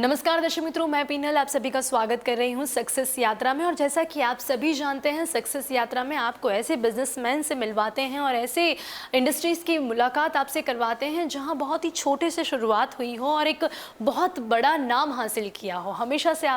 नमस्कार दर्शक मित्रों, मैं पीनल आप सभी का स्वागत कर रही हूं सक्सेस यात्रा में। और जैसा कि आप सभी जानते हैं, सक्सेस यात्रा में आपको ऐसे बिजनेसमैन से मिलवाते हैं और ऐसे इंडस्ट्रीज़ की मुलाकात आपसे करवाते हैं जहां बहुत ही छोटे से शुरुआत हुई हो और एक बहुत बड़ा नाम हासिल किया हो। हमेशा से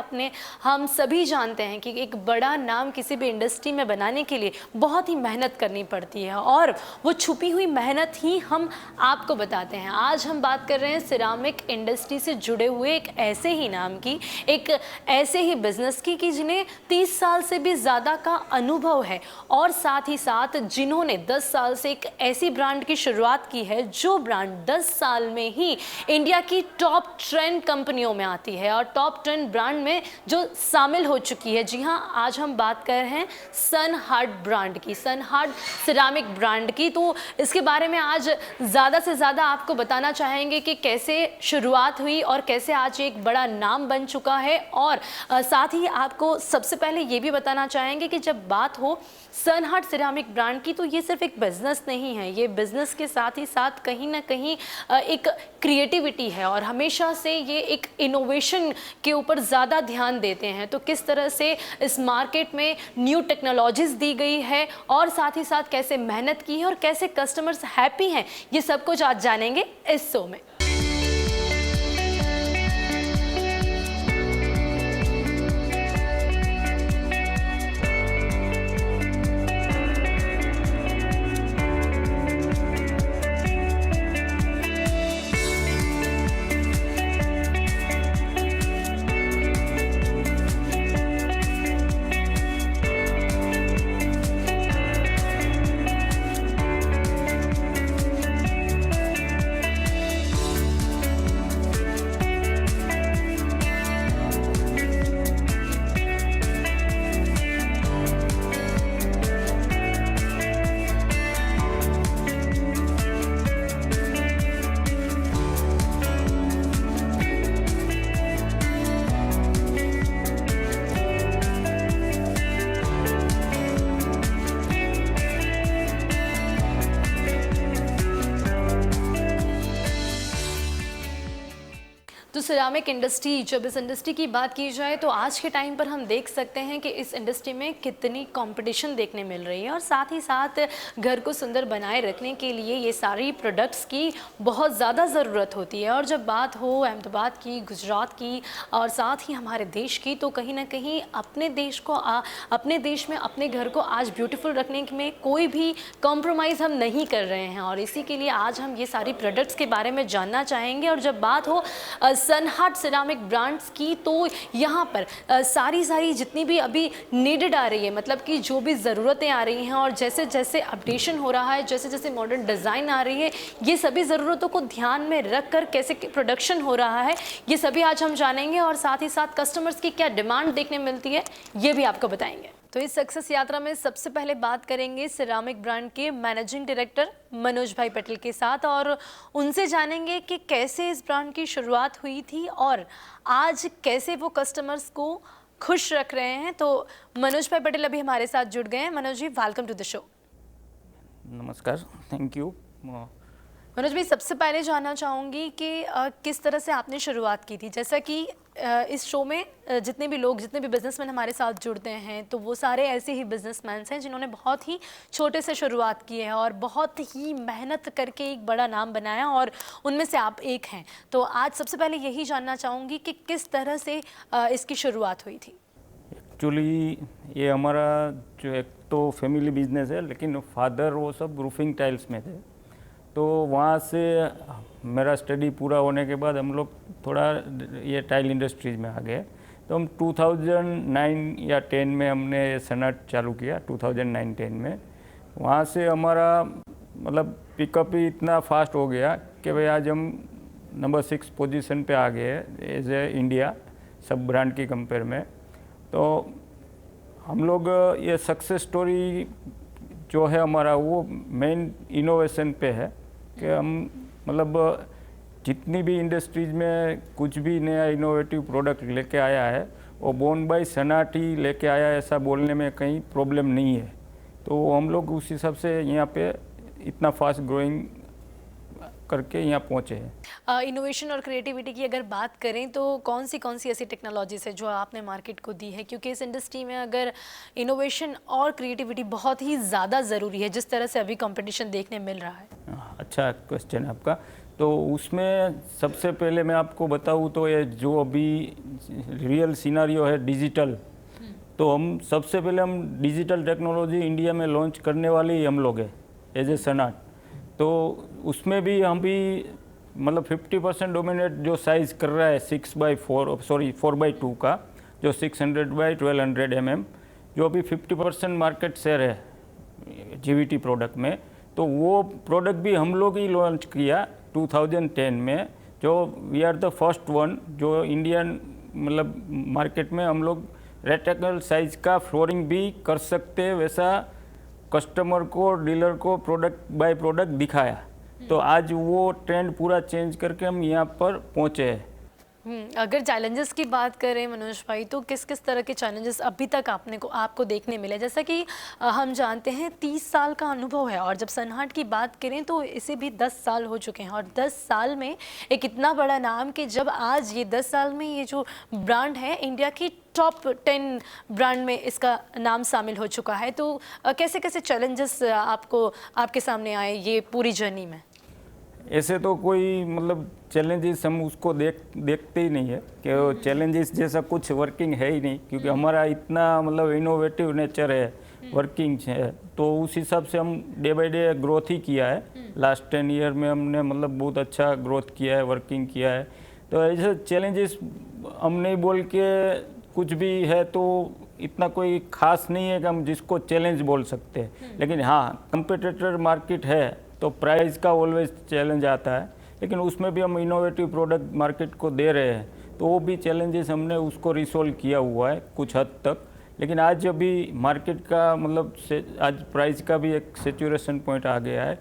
हम सभी जानते हैं कि एक बड़ा नाम किसी भी इंडस्ट्री में बनाने के लिए बहुत ही मेहनत करनी पड़ती है और वो छुपी हुई मेहनत ही हम आपको बताते हैं। आज हम बात कर रहे हैं सिरामिक इंडस्ट्री से जुड़े हुए एक ऐसे ही नाम की, एक ऐसे ही बिजनेस की कि जिन्हें 30 साल से भी ज़्यादा का अनुभव है और साथ ही साथ जिन्होंने 10 साल से एक ऐसी ब्रांड की शुरुआत की है जो ब्रांड 10 साल में ही इंडिया की टॉप 10 कंपनियों में आती है और टॉप 10 ब्रांड में जो शामिल हो चुकी है। जी हाँ, आज हम बात कर रहे हैं सनहार्ट ब्रांड की, सनहार्ट सिरामिक ब्रांड की। तो इसके बारे में आज ज़्यादा से ज़्यादा आपको बताना चाहेंगे कि कैसे शुरुआत हुई और कैसे आज एक बड़ा नाम बन चुका है। और साथ ही आपको सबसे पहले ये भी बताना चाहेंगे कि जब बात हो सनहार्ट सिरामिक ब्रांड की तो ये सिर्फ एक बिजनेस नहीं है, ये बिजनेस के साथ ही साथ कहीं ना कहीं एक क्रिएटिविटी है और हमेशा से ये एक इनोवेशन के ऊपर ज़्यादा ध्यान देते हैं। तो किस तरह से इस मार्केट में न्यू टेक्नोलॉजीज़ दी गई है और साथ ही साथ कैसे मेहनत की है और कैसे कस्टमर्स हैप्पी हैं, ये सब कुछ आज जानेंगे इस शो में। तो सिरामिक इंडस्ट्री, जब इस इंडस्ट्री की बात की जाए तो आज के टाइम पर हम देख सकते हैं कि इस इंडस्ट्री में कितनी कंपटीशन देखने मिल रही है और साथ ही साथ घर को सुंदर बनाए रखने के लिए ये सारी प्रोडक्ट्स की बहुत ज़्यादा ज़रूरत होती है। और जब बात हो अहमदाबाद की, गुजरात की और साथ ही हमारे देश की, तो कहीं ना कहीं अपने देश में अपने घर को आज ब्यूटीफुल रखने में कोई भी कॉम्प्रोमाइज़ हम नहीं कर रहे हैं और इसी के लिए आज हम ये सारी प्रोडक्ट्स के बारे में जानना चाहेंगे। और जब बात हो सनहार्ट सिरामिक ब्रांड्स की तो यहाँ पर सारी जितनी भी अभी नीडेड आ रही है, मतलब कि जो भी ज़रूरतें आ रही हैं और जैसे जैसे अपडेशन हो रहा है, जैसे जैसे मॉडर्न डिज़ाइन आ रही है, ये सभी ज़रूरतों को ध्यान में रख कर कैसे प्रोडक्शन हो रहा है, ये सभी आज हम जानेंगे। और साथ ही साथ कस्टमर्स की क्या डिमांड देखने मिलती है, ये भी आपको बताएंगे। तो इस सक्सेस यात्रा में सबसे पहले बात करेंगे सिरामिक ब्रांड के मैनेजिंग डायरेक्टर मनोज भाई पटेल के साथ और उनसे जानेंगे कि कैसे इस ब्रांड की शुरुआत हुई थी और आज कैसे वो कस्टमर्स को खुश रख रहे हैं। तो मनोज भाई पटेल अभी हमारे साथ जुड़ गए हैं। Manoj ji, welcome to the show. नमस्कार, थैंक यू। मनोज भाई, सबसे पहले जानना चाहूँगी कि किस तरह से आपने शुरुआत की थी। जैसा कि इस शो में जितने भी बिजनेसमैन हमारे साथ जुड़ते हैं तो वो सारे ऐसे ही बिजनेसमैन हैं जिन्होंने बहुत ही छोटे से शुरुआत की है और बहुत ही मेहनत करके एक बड़ा नाम बनाया और उनमें से आप एक हैं। तो आज सबसे पहले यही जानना चाहूँगी कि किस तरह से इसकी शुरुआत हुई थी। एक्चुअली ये हमारा जो एक तो फैमिली बिजनेस है, लेकिन फादर वो सब रूफिंग टाइल्स में थे, तो वहाँ से मेरा स्टडी पूरा होने के बाद हम लोग थोड़ा ये टाइल इंडस्ट्रीज में आ गए। तो हम 2009 या 10 में हमने सनहार्ट चालू किया, 2009-10 में। वहाँ से हमारा मतलब पिकअप ही इतना फास्ट हो गया कि भाई आज हम नंबर 6 पोजीशन पे आ गए एज ए इंडिया सब ब्रांड की कंपेयर में। तो हम लोग ये सक्सेस स्टोरी जो है हमारा वो मेन इनोवेशन पे है कि हम मतलब जितनी भी इंडस्ट्रीज में कुछ भी नया इनोवेटिव प्रोडक्ट लेके आया है वो बोर्न बाय सनहार्ट ही लेके आया है, ऐसा बोलने में कहीं प्रॉब्लम नहीं है। तो हम लोग उस हिसाब से यहाँ पे इतना फास्ट ग्रोइंग करके यहाँ पहुँचे हैं। इनोवेशन और क्रिएटिविटी की अगर बात करें तो कौन सी ऐसी टेक्नोलॉजीज है जो आपने मार्केट को दी है, क्योंकि इस इंडस्ट्री में अगर इनोवेशन और क्रिएटिविटी बहुत ही ज़्यादा ज़रूरी है जिस तरह से अभी कंपटीशन देखने मिल रहा है। अच्छा क्वेश्चन है आपका। तो उसमें सबसे पहले मैं आपको बताऊँ तो ये जो अभी रियल सिनारियो है डिजिटल, तो हम सबसे पहले हम डिजिटल टेक्नोलॉजी इंडिया में लॉन्च करने वाले ही हम लोग हैं एज ए सनाट। तो उसमें भी हम भी मतलब 50% डोमिनेट जो साइज़ कर रहा है 4x2 का, जो 600x1200 mm, जो अभी 50% मार्केट शेयर है जीवीटी प्रोडक्ट में। तो वो प्रोडक्ट भी हम लोग ही लॉन्च किया 2010 में, जो we are the first one जो इंडियन मतलब मार्केट में हम लोग रेक्टेंगल साइज का फ्लोरिंग भी कर सकते हैं, वैसा कस्टमर को डीलर को प्रोडक्ट बाय प्रोडक्ट दिखाया। तो आज वो ट्रेंड पूरा चेंज करके हम यहाँ पर पहुँचे हैं। अगर चैलेंजेस की बात करें मनोज भाई, तो किस किस तरह के चैलेंजेस अभी तक आपको देखने मिले? जैसा कि हम जानते हैं 30 साल का अनुभव है, और जब सनहार्ट की बात करें तो इसे भी 10 साल हो चुके हैं, और 10 साल में एक इतना बड़ा नाम कि जब आज ये 10 साल में ये जो ब्रांड है इंडिया की टॉप 10 ब्रांड में इसका नाम शामिल हो चुका है। तो कैसे कैसे चैलेंजेस आपके सामने आए ये पूरी जर्नी में? ऐसे तो कोई मतलब चैलेंजेस हम उसको देखते ही नहीं है कि चैलेंजेस जैसा कुछ वर्किंग है ही नहीं, क्योंकि हमारा इतना मतलब इनोवेटिव नेचर है, वर्किंग है। तो उस हिसाब से हम डे बाय डे ग्रोथ ही किया है। लास्ट 10 ईयर में हमने मतलब बहुत अच्छा ग्रोथ किया है, वर्किंग किया है। तो ऐसे चैलेंजेस हम नहीं बोल के कुछ भी है तो इतना कोई खास नहीं है कि हम जिसको चैलेंज बोल सकते हैं। लेकिन हाँ, कंपटीटर मार्केट है तो प्राइस का ऑलवेज चैलेंज आता है, लेकिन उसमें भी हम इनोवेटिव प्रोडक्ट मार्केट को दे रहे हैं, तो वो भी चैलेंजेस हमने उसको रिसोल्व किया हुआ है कुछ हद तक। लेकिन आज अभी मार्केट का मतलब आज प्राइस का भी एक सेचुरेशन पॉइंट आ गया है,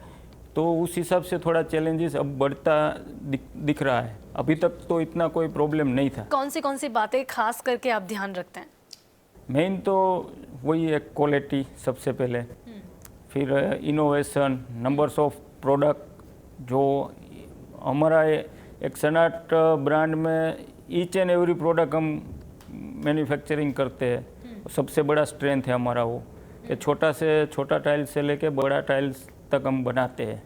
तो उस हिसाब से थोड़ा चैलेंजेस अब बढ़ता दिख रहा है। अभी तक तो इतना कोई प्रॉब्लम नहीं था। कौन सी बातें खास करके आप ध्यान रखते हैं? मेन तो वही है क्वालिटी सबसे पहले, फिर इनोवेशन, नंबर्स ऑफ प्रोडक्ट। जो हमारा एक सनाट ब्रांड में ईच एंड एवरी प्रोडक्ट हम मैन्युफैक्चरिंग करते हैं। सबसे बड़ा स्ट्रेंथ है हमारा वो कि छोटा से छोटा टाइल्स से लेके बड़ा टाइल्स तक हम बनाते हैं,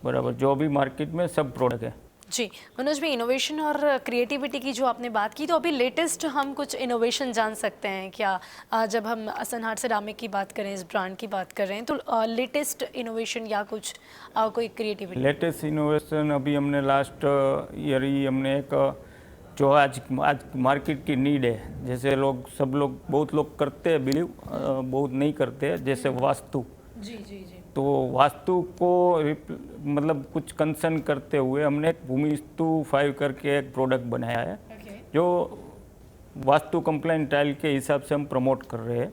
बराबर, जो भी मार्केट में सब प्रोडक्ट है। जी मनोज भाई, इनोवेशन और क्रिएटिविटी की जो आपने बात की, तो अभी लेटेस्ट हम कुछ इनोवेशन जान सकते हैं क्या? जब हम सनहार्ट सेरामिक की बात करें, इस ब्रांड की बात कर रहे हैं, तो लेटेस्ट इनोवेशन या कुछ कोई क्रिएटिविटी? लेटेस्ट इनोवेशन अभी हमने लास्ट ईयर ही हमने एक जो आज मार्केट की नीड है, जैसे सब लोग बहुत लोग करते हैं बिलीव, बहुत नहीं करते हैं, जैसे वास्तु। जी। तो वास्तु को मतलब कुछ कंसर्न करते हुए हमने एक भूमिस्तु 5 करके एक प्रोडक्ट बनाया है, जो वास्तु कंप्लाइंट टाइल के हिसाब से हम प्रमोट कर रहे हैं,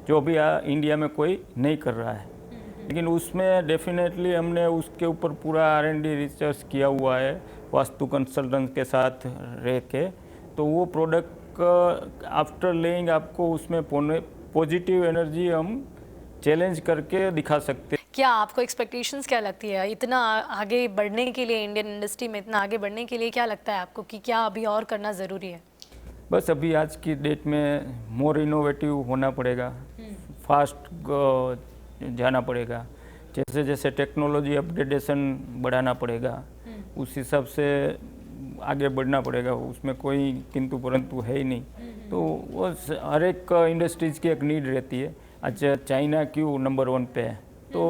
जो भी इंडिया में कोई नहीं कर रहा है। लेकिन उसमें डेफिनेटली हमने उसके ऊपर पूरा R&D रिसर्च किया हुआ है वास्तु कंसल्टेंट के साथ रह के। तो वो प्रोडक्ट आफ्टर लेइंग आपको उसमें पॉजिटिव एनर्जी हम चैलेंज करके दिखा सकते हैं। क्या आपको एक्सपेक्टेशंस क्या लगती है इतना आगे बढ़ने के लिए, इंडियन इंडस्ट्री में इतना आगे बढ़ने के लिए क्या लगता है आपको कि क्या अभी और करना ज़रूरी है? बस अभी आज की डेट में मोर इनोवेटिव होना पड़ेगा, फास्ट जाना पड़ेगा, जैसे जैसे टेक्नोलॉजी अपडेटेशन बढ़ाना पड़ेगा, उस हिसाब से आगे बढ़ना पड़ेगा। उसमें कोई किंतु परंतु है ही नहीं। तो वो हर एक इंडस्ट्रीज़ की एक नीड रहती है। अच्छा, चाइना क्यों नंबर 1 पे है, तो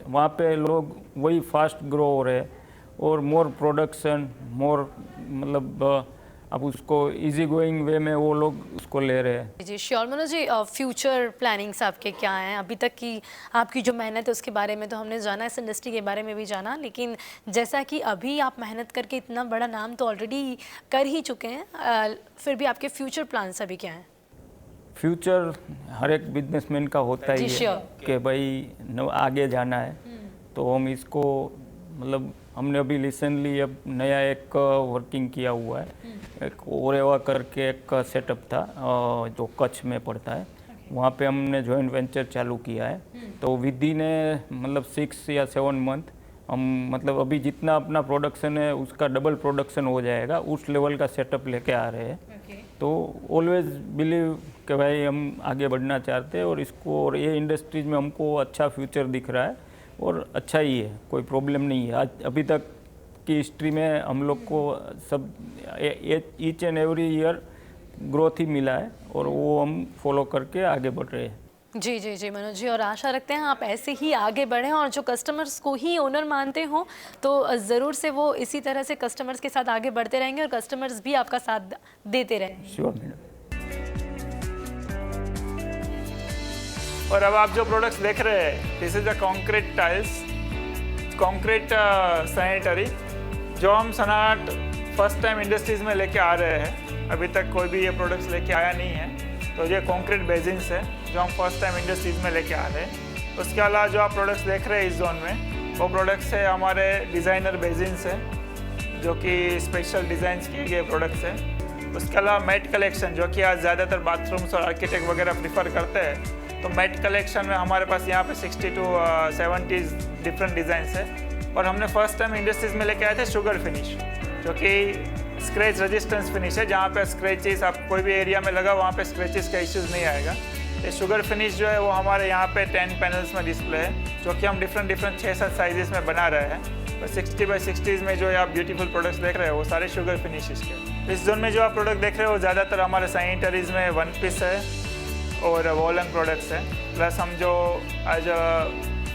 वहाँ पे लोग वही फास्ट ग्रो हो रहे हैं और मोर प्रोडक्शन, मोर मतलब अब उसको इजी गोइंग वे में वो लोग उसको ले रहे हैं। जी sure Manoj ji, future plannings आपके क्या हैं? अभी तक की आपकी जो मेहनत है उसके बारे में तो हमने जाना, इस इंडस्ट्री के बारे में भी जाना, लेकिन जैसा कि अभी आप मेहनत करके इतना बड़ा नाम तो ऑलरेडी कर ही चुके हैं, फिर भी आपके फ्यूचर प्लान्स अभी क्या हैं? फ्यूचर हर एक बिजनेसमैन का होता ही है कि भाई आगे जाना है। तो हम इसको मतलब हमने अभी रिसेंटली अब नया एक वर्किंग किया हुआ है, एक ओरेवा करके एक सेटअप था जो कच्छ में पड़ता है, वहाँ पे हमने जॉइंट वेंचर चालू किया है। तो विद इन मतलब 6 या 7 मंथ हम मतलब अभी जितना अपना प्रोडक्शन है उसका डबल प्रोडक्शन हो जाएगा, उस लेवल का सेटअप लेके आ रहे हैं। तो ऑलवेज बिलीव कि भाई हम आगे बढ़ना चाहते हैं और इसको, और ये इंडस्ट्रीज में हमको अच्छा फ्यूचर दिख रहा है और अच्छा ही है, कोई प्रॉब्लम नहीं है। आज अभी तक की हिस्ट्री में हम लोग को सब each and every year growth ही मिला है और वो हम फॉलो करके आगे बढ़ रहे हैं। जी जी जी मनोज जी, और आशा रखते हैं आप ऐसे ही आगे बढ़ें और जो कस्टमर्स को ही ओनर मानते हो तो ज़रूर से वो इसी तरह से कस्टमर्स के साथ आगे बढ़ते रहेंगे और कस्टमर्स भी आपका साथ देते रहेंगे। Sure madam. और अब आप जो प्रोडक्ट्स देख रहे हैं, this is the concrete tiles, concrete sanitary, जो हम सनाट फर्स्ट टाइम इंडस्ट्रीज में लेके आ रहे हैं। अभी तक कोई भी ये प्रोडक्ट्स लेके आया नहीं है। तो ये कंक्रीट बेसिन्स है जो हम फर्स्ट टाइम इंडस्ट्रीज में लेके आ रहे हैं। उसके अलावा जो आप प्रोडक्ट्स देख रहे हैं इस जोन में, वो प्रोडक्ट्स है हमारे डिज़ाइनर बेसिन्स है, जो कि स्पेशल डिज़ाइंस किए गए प्रोडक्ट्स हैं। उसके अलावा मैट कलेक्शन, जो कि आज ज़्यादातर बाथरूम्स और आर्किटेक्ट वगैरह प्रीफर करते हैं, तो मैट कलेक्शन में हमारे पास यहाँ पे 60 to 70 डिफरेंट डिज़ाइंस है। और हमने फर्स्ट टाइम इंडस्ट्रीज में लेके आए थे शुगर फिनिश, जो कि स्क्रैच रेजिस्टेंस फिनिश है, जहाँ पे स्क्रैचेस आप कोई भी एरिया में लगा वहाँ पे स्क्रैचेस का इश्यूज़ नहीं आएगा। ये शुगर फिनिश जो है वो हमारे यहाँ पे 10 पैनल्स में डिस्प्ले है, जो कि हम डिफरेंट 6-7 साइजेस में बना रहे हैं। तो 60 by 60 में जो आप ब्यूटीफुल प्रोडक्ट्स देख रहे हो वो सारे शुगर फिनिशेस के। इस जोन में जो आप प्रोडक्ट देख रहे हो ज़्यादातर हमारे सैनिटरीज में 1 पीस है और वॉलन प्रोडक्ट्स हैं। प्लस हम जो आज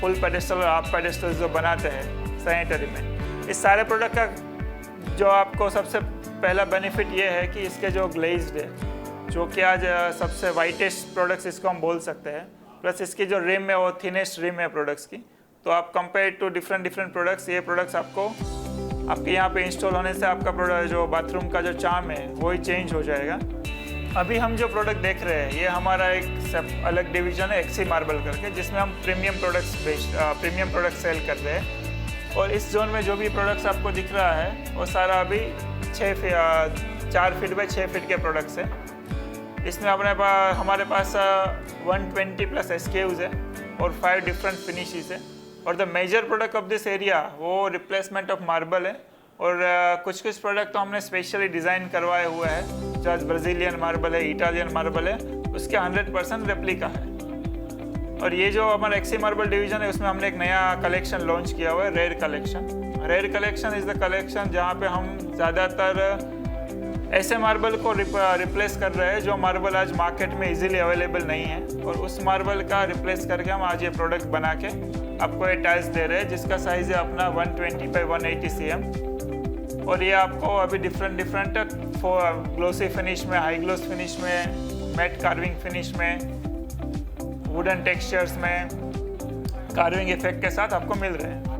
फुल पेडेस्टल और हाफ पेडेस्टल जो बनाते हैं सैनिटरी में, इस सारे प्रोडक्ट का जो आपको सबसे पहला बेनिफिट ये है कि इसके जो ग्लेज्ड है, जो कि आज सबसे वाइटेस्ट प्रोडक्ट्स इसको हम बोल सकते हैं। प्लस इसकी जो रिम है वो थिनेस्ट रिम है प्रोडक्ट्स की। तो आप कंपेयर टू डिफरेंट प्रोडक्ट्स, ये प्रोडक्ट्स आपको आपके यहाँ पे इंस्टॉल होने से आपका प्रोडक्ट जो बाथरूम का जो चार्म है वो ही चेंज हो जाएगा। अभी हम जो प्रोडक्ट देख रहे हैं ये हमारा एक अलग डिवीजन है एक्सी मार्बल करके, जिसमें हम प्रीमियम प्रोडक्ट्स सेल कर रहे हैं। और इस जोन में जो भी प्रोडक्ट्स आपको दिख रहा है वो सारा अभी 4 फीट बाई 6 फीट के प्रोडक्ट्स हैं। इसमें हमारे पास 120+ SKUs है और 5 डिफरेंट फिनिशेस है। और the major product of this area वो रिप्लेसमेंट ऑफ मार्बल है। और कुछ प्रोडक्ट तो हमने स्पेशली डिज़ाइन करवाए हुए हैं, जो आज ब्राज़ीलियन मार्बल है, इटालियन मार्बल है, उसके 100% रेप्लिका है। और ये जो हमारा एक्सी मार्बल डिवीजन है उसमें हमने एक नया कलेक्शन लॉन्च किया हुआ है, rare collection. Rare collection is the collection जहाँ पे हम ज़्यादातर ऐसे मार्बल को रिप्लेस कर रहे हैं जो मार्बल आज मार्केट में इजीली अवेलेबल नहीं है, और उस मार्बल का रिप्लेस करके हम आज ये प्रोडक्ट बना के आपको ये टाइल्स दे रहे हैं, जिसका साइज़ है अपना 120 by 180 cm। और ये आपको अभी डिफरेंट ग्लोसी फिनिश में, हाई ग्लोस फिनिश में, मैट कार्विंग फिनिश में, वुडन टेक्सचर्स में, कार्विंग इफेक्ट के साथ आपको मिल रहे हैं।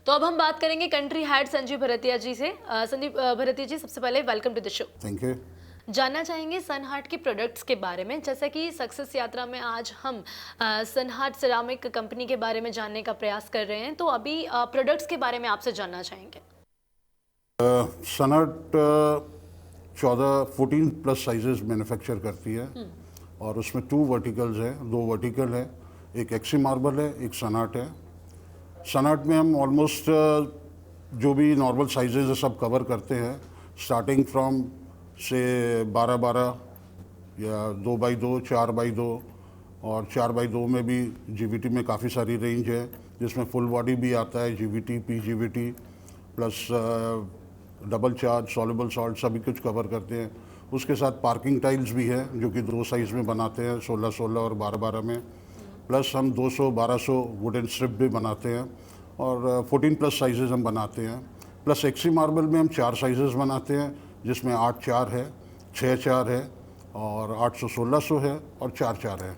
तो अब हम बात करेंगे कंट्री हेड संजीव भरतिया जी से। संजीव भरतिया जी, सबसे पहले welcome to the show. Thank you. जानना चाहेंगे सनहार्ट के प्रोडक्ट्स के बारे में। जैसा कि सक्सेस यात्रा में आज हम सनहार्ट सिरामिक कंपनी के बारे में जानने का प्रयास कर रहे हैं, तो अभी प्रोडक्ट्स के बारे में आपसे जानना चाहेंगे। सनहार्ट 14+ साइजेस मैन्युफैक्चर करती है और उसमें 2 वर्टिकल्स है, 2 वर्टिकल है, एक एक्सी मार्बल है, एक सनहार्ट है। सनहार्ट में हम ऑलमोस्ट जो भी नॉर्मल साइजेस है सब कवर करते हैं, स्टार्टिंग फ्रॉम से 12x12 या 2x2, 4x2, और 4x2 में भी GVT में काफ़ी सारी रेंज है, जिसमें फुल बॉडी भी आता है, GVT, PGVT plus double charge, soluble salt सभी कुछ कवर करते हैं। उसके साथ पार्किंग टाइल्स भी है जो कि 2 साइज़ में बनाते हैं, 16-16 और 12-12 में। प्लस हम 200-1200 वुडन स्ट्रिप भी बनाते हैं और 14+ साइजेस हम बनाते हैं। प्लस एक्सी मार्बल में हम 4 साइजेस बनाते हैं, जिसमें 8x4 है, 6x4 है और 800-1600 है और 4x4 है।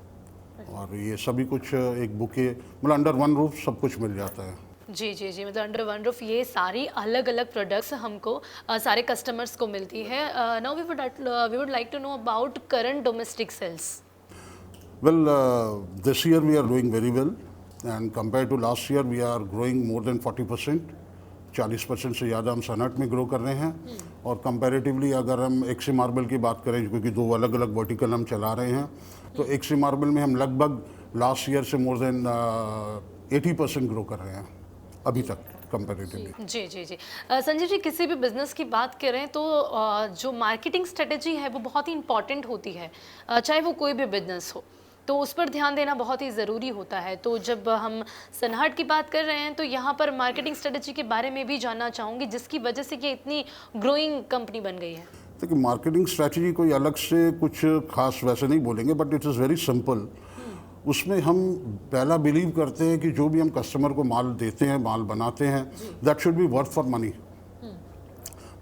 और ये सभी कुछ एक बुके मतलब अंडर वन रूफ सब कुछ मिल जाता है। जी जी जी, मतलब अंडर वन रूफ ये सारी अलग अलग प्रोडक्ट्स हमको सारे कस्टमर्स को मिलती है। Now we would like to know about current domestic sales. Well, this year we are doing very well, and compared to last year we are growing more than 40%. 40% से ज़्यादा हम सनहार्ट में ग्रो कर रहे हैं। और कंपैरेटिवली अगर हम एक्सी मार्बल की बात करें, क्योंकि 2 अलग अलग वर्टिकल हम चला रहे हैं, तो एक्सी मार्बल में हम लगभग लास्ट ईयर से मोर देन 80% ग्रो कर रहे हैं अभी तक कंपैरेटिवली। जी जी जी संजीव जी, किसी भी बिजनेस की बात करें तो जो मार्केटिंग स्ट्रेटेजी है वो बहुत ही इंपॉर्टेंट होती है, चाहे वो कोई भी बिजनेस हो, तो उस पर ध्यान देना बहुत ही ज़रूरी होता है। तो जब हम सनहार्ट की बात कर रहे हैं तो यहाँ पर मार्केटिंग स्ट्रेटेजी के बारे में भी जानना चाहूँगी, जिसकी वजह से ये इतनी ग्रोइंग कंपनी बन गई है। देखिए, मार्केटिंग स्ट्रैटेजी कोई अलग से कुछ खास वैसे नहीं बोलेंगे, but it is very simple. उसमें हम पहला बिलीव करते हैं कि जो भी हम कस्टमर को माल देते हैं, माल बनाते हैं, that should be worth for money.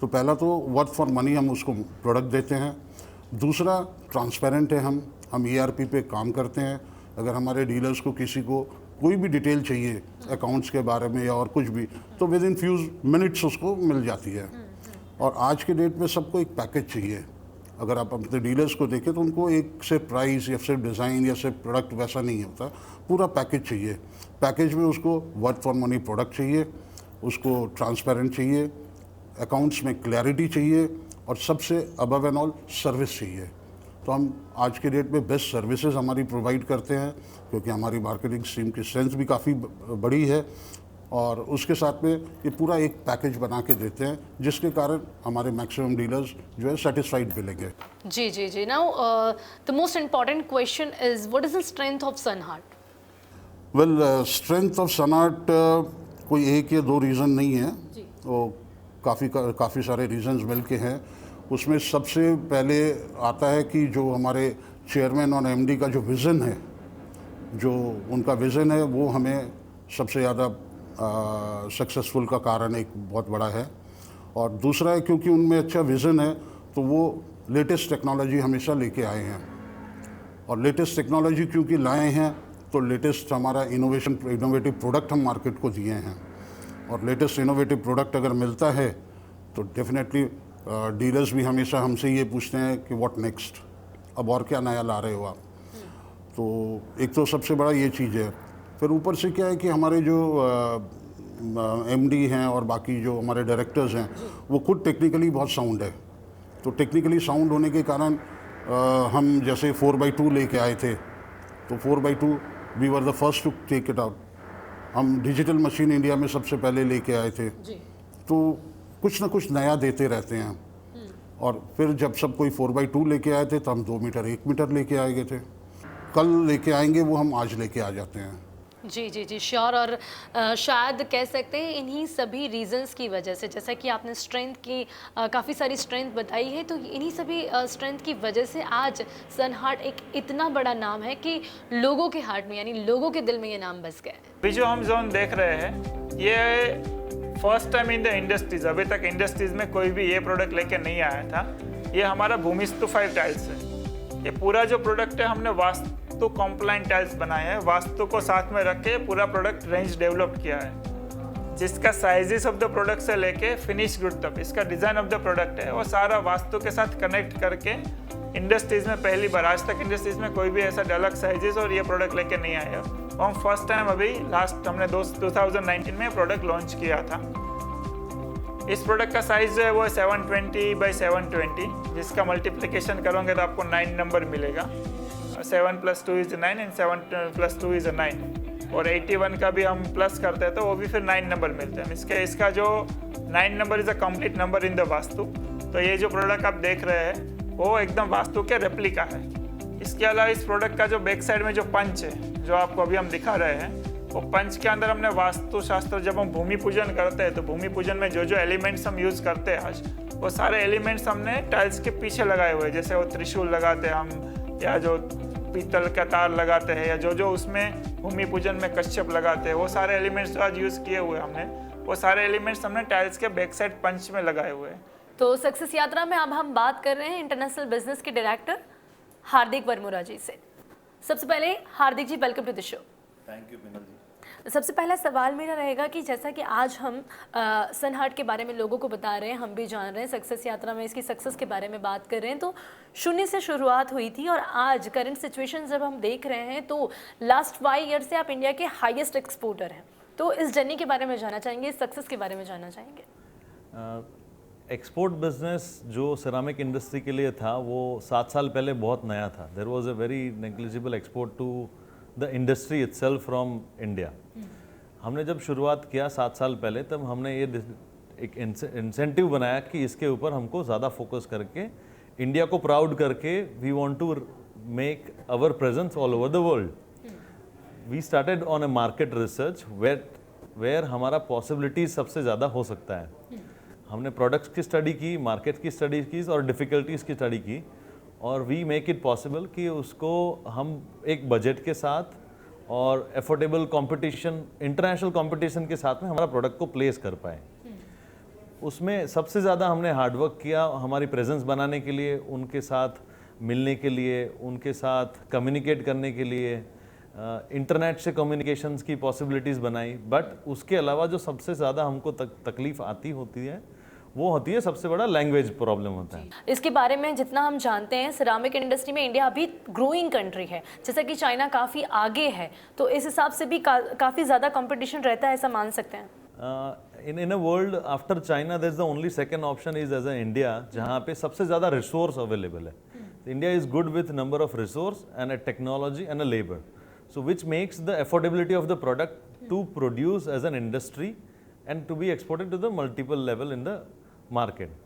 तो पहला तो वर्थ फॉर मनी हम उसको प्रोडक्ट देते हैं। दूसरा, ट्रांसपेरेंट है हम ERP पे काम करते हैं। अगर हमारे डीलर्स को किसी को कोई भी डिटेल चाहिए अकाउंट्स के बारे में या और कुछ भी, तो विद इन फ्यू मिनट्स उसको मिल जाती है। और आज के डेट में सबको एक पैकेज चाहिए। अगर आप अपने डीलर्स को देखें तो उनको एक सिर्फ प्राइस या सिर्फ डिज़ाइन या सिर्फ प्रोडक्ट वैसा नहीं होता, पूरा पैकेज चाहिए। पैकेज में उसको वर्थ फॉर मनी प्रोडक्ट चाहिए, उसको ट्रांसपेरेंट चाहिए, अकाउंट्स में क्लैरिटी चाहिए, और सबसे अबव एंड ऑल सर्विस चाहिए। तो हम आज के डेट में बेस्ट सर्विसेज हमारी प्रोवाइड करते हैं, क्योंकि हमारी मार्केटिंग टीम की स्ट्रेंथ भी काफ़ी बड़ी है, और उसके साथ में ये पूरा एक पैकेज बना के देते हैं, जिसके कारण हमारे मैक्सिमम डीलर्स जो है सेटिस्फाइड मिलेंगे। जी जी जी now the most important question is what is the strength of Sunheart? Well, strength of Sunheart कोई एक या दो रीज़न नहीं है, वो काफ़ी सारे रीजंस मिल के हैं। उसमें सबसे पहले आता है कि जो हमारे चेयरमैन और MD का जो विज़न है, जो उनका विज़न है, वो हमें सबसे ज़्यादा सक्सेसफुल का कारण एक बहुत बड़ा है। और दूसरा है क्योंकि उनमें अच्छा विज़न है, तो वो लेटेस्ट टेक्नोलॉजी हमेशा लेके आए हैं। और लेटेस्ट टेक्नोलॉजी क्योंकि लाए हैं, तो लेटेस्ट हमारा इनोवेटिव प्रोडक्ट हम मार्केट को दिए हैं। और लेटेस्ट इनोवेटिव प्रोडक्ट अगर मिलता है तो डेफिनेटली डीलर्स भी हमेशा हमसे ये पूछते हैं कि व्हाट नेक्स्ट, अब और क्या नया ला रहे हो आप। तो एक तो सबसे बड़ा ये चीज़ है। फिर ऊपर से क्या है कि हमारे जो MD हैं और बाकी जो हमारे डायरेक्टर्स हैं, वो खुद टेक्निकली बहुत साउंड है। तो टेक्निकली साउंड होने के कारण हम जैसे 4x2 लेके आए थे, तो 4x2 we were the first to take it out. हम डिजिटल मशीन इंडिया में सबसे पहले लेके आए थे। तो कुछ ना कुछ नया देते रहते हैं। और फिर जब सब कोई 4x2 लेके आए थे, तो हम 2 मीटर 1 मीटर लेके आए गए थे। कल लेके आएंगे वो हम आज लेके आ जाते हैं। जी जी जी श्योर। और शायद कह सकते हैं इन्हीं सभी रीजंस की वजह से, जैसा कि आपने स्ट्रेंथ की काफ़ी सारी स्ट्रेंथ बताई है, तो इन्हीं सभी स्ट्रेंथ की वजह से आज सनहार्ट एक इतना बड़ा नाम है कि लोगों के हार्ट में, यानी लोगों के दिल में ये नाम बस गया है। अभी जो हम जोन देख रहे हैं, ये first time in the industries, अभी तक इंडस्ट्रीज में कोई भी ये प्रोडक्ट लेके नहीं आया था। ये हमारा भूमिस्तु 5 टाइल्स है। ये पूरा जो प्रोडक्ट है, हमने वास्तु कॉम्प्लाइंट टाइल्स बनाए हैं। वास्तु को साथ में रख के पूरा प्रोडक्ट रेंज डेवलप किया है, जिसका साइजेस ऑफ द प्रोडक्ट से लेके फिनिश गुड तक इसका डिज़ाइन ऑफ द प्रोडक्ट है, वो सारा वास्तु के साथ कनेक्ट करके इंडस्ट्रीज में पहली बार, आज तक इंडस्ट्रीज में कोई भी ऐसा डलक्स साइजेस और ये प्रोडक्ट लेके नहीं आया। हम फर्स्ट टाइम अभी लास्ट हमने 2019 में प्रोडक्ट लॉन्च किया था। इस प्रोडक्ट का साइज जो है वो 720 by 720, जिसका मल्टीप्लिकेशन करोगे तो आपको 9 नंबर मिलेगा। 7 + 2 = 9 एंड 7 + 2 = 9। और 81 का भी हम प्लस करते हैं तो वो भी फिर 9 नंबर मिलते हैं। इसका जो 9 number is a complete number in the vastu. तो ये जो प्रोडक्ट आप देख रहे हैं वो एकदम वास्तु के रेप्लिका है। इसके अलावा इस प्रोडक्ट का जो बैक साइड में जो पंच है, जो आपको अभी हम दिखा रहे हैं, वो पंच के अंदर हमने वास्तुशास्त्र, जब हम भूमि पूजन करते हैं तो भूमि पूजन में जो जो एलिमेंट्स हम यूज़ करते हैं आज, वो सारे एलिमेंट्स हमने टाइल्स के पीछे लगाए हुए हैं। जैसे वो त्रिशूल लगाते हैं हम, या जो पीतल का तार लगाते हैं, या जो जो उसमें भूमि पूजन में कश्यप लगाते हैं, वो सारे एलिमेंट्स जो आज यूज़ किए हुए हमने, वो सारे एलिमेंट्स हमने टाइल्स के बैक साइड पंच में लगाए हुए हैं। तो सक्सेस यात्रा में अब हम बात कर रहे हैं इंटरनेशनल बिजनेस के डायरेक्टर हार्दिक वर्मुरा जी से। सबसे पहले Hardik ji, welcome to the show. Thank you Minal ji. सबसे पहला सवाल मेरा रहेगा कि जैसा कि आज हम सनहार्ट के बारे में लोगों को बता रहे हैं, हम भी जान रहे हैं, सक्सेस यात्रा में इसकी सक्सेस के बारे में बात कर रहे हैं, तो शून्य से शुरुआत हुई थी और आज करंट सिचुएशन जब हम देख रहे हैं तो लास्ट 5 ईयर से आप इंडिया के हाईएस्ट एक्सपोर्टर हैं। तो इस जर्नी के बारे में जानना चाहेंगे, इस सक्सेस के बारे में जानना चाहेंगे। एक्सपोर्ट बिजनेस जो सिरामिक इंडस्ट्री के लिए था, वो 7 साल पहले बहुत नया था। There was a very negligible export to the industry itself from India. हमने जब शुरुआत किया 7 साल पहले, तब हमने ये एक इंसेंटिव बनाया कि इसके ऊपर हमको ज़्यादा फोकस करके इंडिया को प्राउड करके we want to make our presence all over the world. We started on a market research where हमारा पॉसिबिलिटीज सबसे ज़्यादा हो सकता है। हमने प्रोडक्ट्स की स्टडी की, मार्केट की स्टडी की और डिफ़िकल्टीज़ की स्टडी की, और वी मेक इट पॉसिबल कि उसको हम एक बजट के साथ और एफोर्डेबल कंपटीशन, इंटरनेशनल कंपटीशन के साथ में हमारा प्रोडक्ट को प्लेस कर पाए। उसमें सबसे ज़्यादा हमने हार्डवर्क किया हमारी प्रेजेंस बनाने के लिए, उनके साथ मिलने के लिए, उनके साथ कम्युनिकेट करने के लिए, इंटरनेट से कम्युनिकेशंस की पॉसिबिलिटीज़ बनाई। बट उसके अलावा जो सबसे ज़्यादा हमको तकलीफ आती होती है वो होती है, सबसे बड़ा लैंग्वेज प्रॉब्लम होता है। इसके बारे में जितना हम जानते हैं, सिरामिक इंडस्ट्री में इंडिया अभी ग्रोइंग कंट्री है, जैसा कि चाइना काफ़ी आगे है, तो इस हिसाब से भी काफ़ी ज़्यादा कंपटीशन रहता है, ऐसा मान सकते हैं? In a world after China there is the only second option is as a India, जहाँ पे सबसे ज़्यादा रिसोर्स अवेलेबल है। India is good with number of resource and a technology and a labour, so which makes the affordability of the product to produce as an industry and to be exported to the multiple level in the market।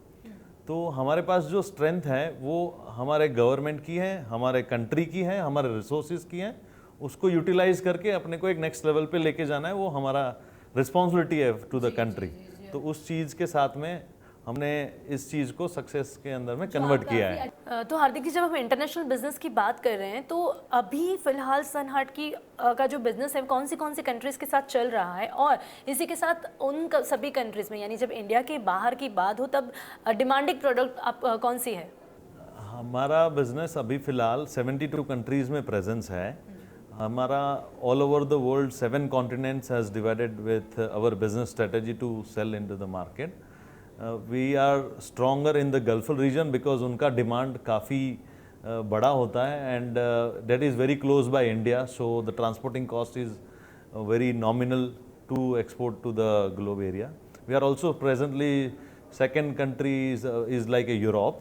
तो हमारे पास जो strength है वो हमारे government की है, हमारे country की है, हमारे रिसोर्सेज की है, उसको यूटिलाइज करके अपने को एक नेक्स्ट लेवल पे लेके जाना है, वो हमारा रिस्पॉन्सिबिलिटी है टू द कंट्री। तो उस चीज़ के साथ में हमने इस चीज़ को सक्सेस के अंदर में कन्वर्ट किया है। तो हार्दिक जी, जब हम इंटरनेशनल बिजनेस की बात कर रहे हैं, तो अभी फिलहाल सनहार्ट की का जो बिजनेस है कौन सी कंट्रीज़ के साथ चल रहा है, और इसी के साथ उन सभी कंट्रीज़ में, यानी जब इंडिया के बाहर की बात हो तब डिमांडिंग प्रोडक्ट आप कौन सी है? हमारा बिजनेस अभी फ़िलहाल 72 कंट्रीज़ में प्रेजेंस है। हमारा all over the world 7 continents has divided with our business strategy to sell into the market. We are stronger in the Gulf region because उनका डिमांड काफ़ी बड़ा होता है and that is very close by India, so the transporting cost is very nominal to export to the globe area. We are also presently second country is like a Europe,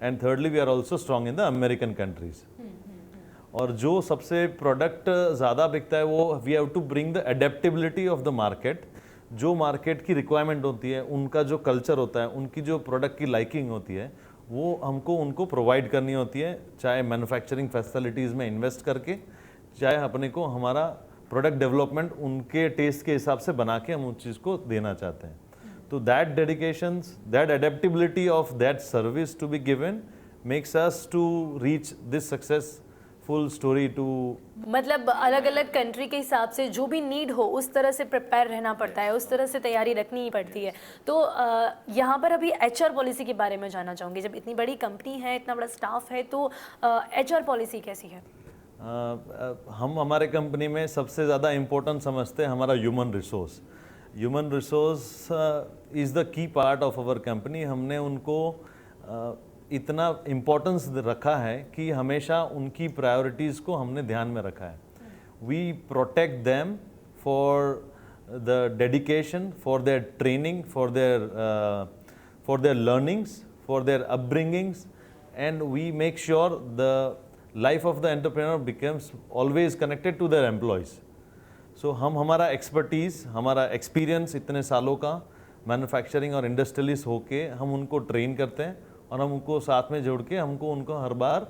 and thirdly we are also strong in the American countries। और जो सबसे product ज़्यादा बिकता है वो we have to bring the adaptability of the market. जो market की requirement होती है, उनका जो कल्चर होता है, उनकी जो प्रोडक्ट की लाइकिंग होती है, वो हमको उनको प्रोवाइड करनी होती है, चाहे मैन्युफैक्चरिंग फैसिलिटीज़ में इन्वेस्ट करके, चाहे अपने को हमारा प्रोडक्ट डेवलपमेंट उनके टेस्ट के हिसाब से बना के हम उस चीज़ को देना चाहते हैं। तो that dedications, that adaptability of that service to be given makes us to reach this successful story to. मतलब अलग अलग कंट्री के हिसाब से जो भी नीड हो उस तरह से प्रिपेयर रहना पड़ता है, उस तरह से तैयारी रखनी ही पड़ती है। तो यहाँ पर अभी HR पॉलिसी के बारे में जानना चाहूँगी। जब इतनी बड़ी कंपनी है, इतना बड़ा स्टाफ है, तो HR पॉलिसी कैसी है? हम हमारे कंपनी में सबसे ज़्यादा इम्पोर्टेंट समझते हैं हमारा human resource. Human resource is the key part of our company. हमने उनको इतना इम्पोर्टेंस रखा है कि हमेशा उनकी प्रायोरिटीज़ को हमने ध्यान में रखा है। We protect them for the dedication, for their training, for their learnings, for their upbringings, and we make sure the life of the entrepreneur becomes always connected to their employees. So हम हमारा expertise, हमारा experience इतने सालों का manufacturing और industrialist होके हम उनको ट्रेन करते हैं और हम उनको साथ में जोड़ के हमको हर बार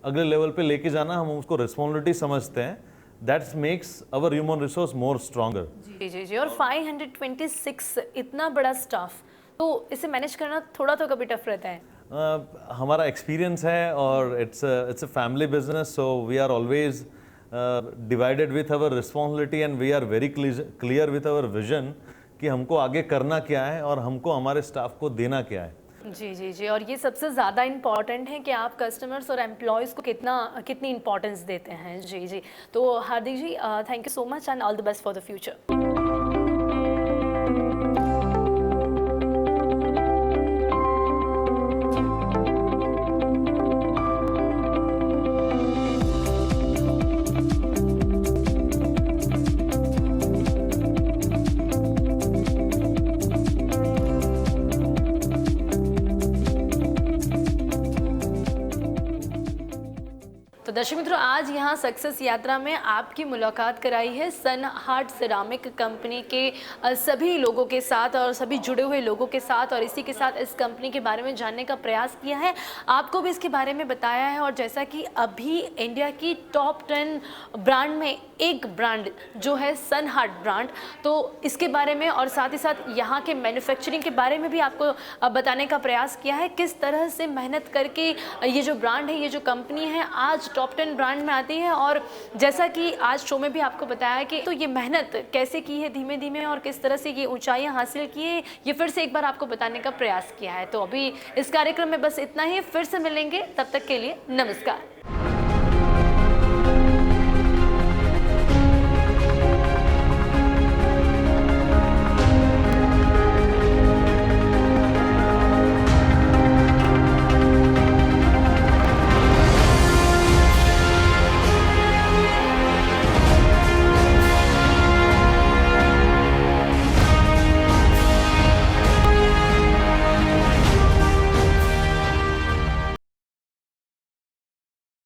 अगले लेवल पे लेके जाना, हम उसको रिस्पॉन्सिबिलिटी समझते हैं। That's makes our human resource more stronger. जी। और 526 इतना बड़ा स्टाफ, तो इसे मैनेज करना थोड़ा तो कभी टफ रहता है? हमारा एक्सपीरियंस है और it's a family business, so we are always divided with our responsibility and we are very clear with our vision कि हमको आगे करना क्या है और हमको हमारे स्टाफ को देना क्या है। जी। और ये सबसे ज़्यादा इम्पॉर्टेंट है कि आप कस्टमर्स और एम्प्लॉयज़ को कितनी इंपॉर्टेंस देते हैं। जी। तो Hardik ji, thank you so much and all the best for the future. दर्शक मित्रों, आज यहाँ सक्सेस यात्रा में आपकी मुलाकात कराई है सनहार्ट सिरामिक कंपनी के सभी लोगों के साथ और सभी जुड़े हुए लोगों के साथ, और इसी के साथ इस कंपनी के बारे में जानने का प्रयास किया है, आपको भी इसके बारे में बताया है। और जैसा कि अभी इंडिया की टॉप 10 ब्रांड में एक ब्रांड जो है सनहार्ट ब्रांड, तो इसके बारे में और साथ ही साथ यहाँ के मैन्युफैक्चरिंग के बारे में भी आपको बताने का प्रयास किया है, किस तरह से मेहनत करके ये जो ब्रांड है, ये जो कंपनी है, आज टॉप 10 ब्रांड में आती है। और जैसा कि आज शो में भी आपको बताया कि तो ये मेहनत कैसे की है धीमे धीमे और किस तरह से ये ऊंचाइयां हासिल की है, ये फिर से एक बार आपको बताने का प्रयास किया है। तो अभी इस कार्यक्रम में बस इतना ही, फिर से मिलेंगे, तब तक के लिए नमस्कार।